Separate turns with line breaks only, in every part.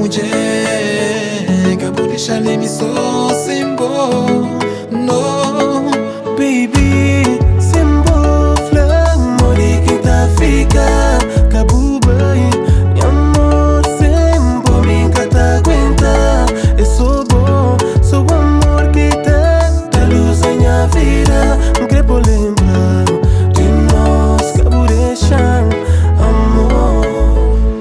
mulher, acabou deixar-lhe me só sem bom. No,
Baby, sembo flan, mori que tá fica, acabou bem. E amor, sembo, me tá aguenta. É só bom, só o amor que tá luz em minha vida. Não quero lembrar de nós, acabou deixando amor.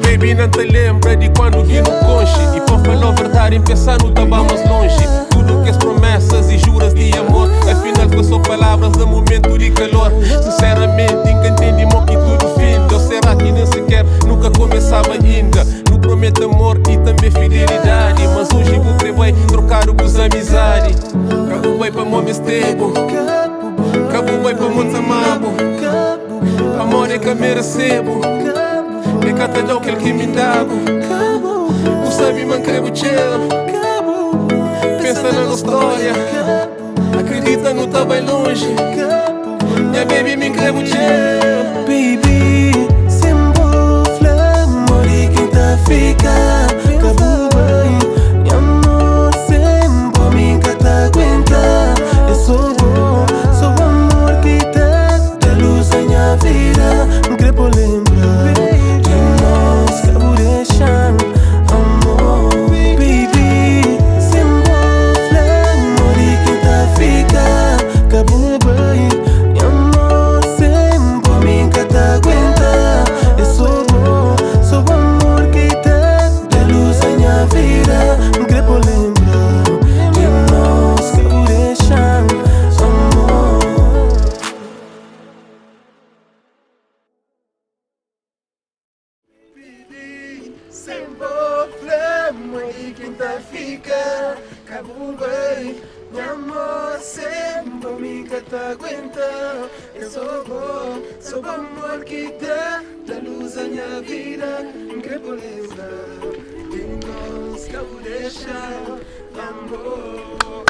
Baby, não te lembra de quando vi no conche? E por falar a verdade, pensar no tava mais longe. Tudo que as promessas e juras de amor, afinal foi só palavras no momento de calor. Sinceramente, nunca entendi mo que tudo finda. Ou será que nem sequer nunca começava ainda? Não prometo amor e também fidelidade, mas hoje vou querer trocar os amizade. Acabou bem para momento tempo, acabou bem para muitos amabo. Amor é que me recebo, é que até aquele que me dá. O sabe man crebo tchelo, pensa na história, acredita não tá bem longe. Minha baby me crebo tchelo.
Baby, sembo flan, mori que tá fica, acabou bem. E amor, sembo, me tá aguenta. É só bom, só o amor que tá luz em minha vida. Não quero lembrar de nós, acabou deixando amor. Baby, sembo flan, mori que tá fica, acabou bem. E amor, sembo, me tá aguenta. É só bom, só o amor que tá luz em minha vida. Não quero lembrar de nós, acabou deixando amor.
sembo flama e quem tá fica, acabou bem. Meu amor, sembo, me tá aguenta. Eu sou bom amor que dá luz à minha vida. Não quero lembrar de nós, acabou deixar amor.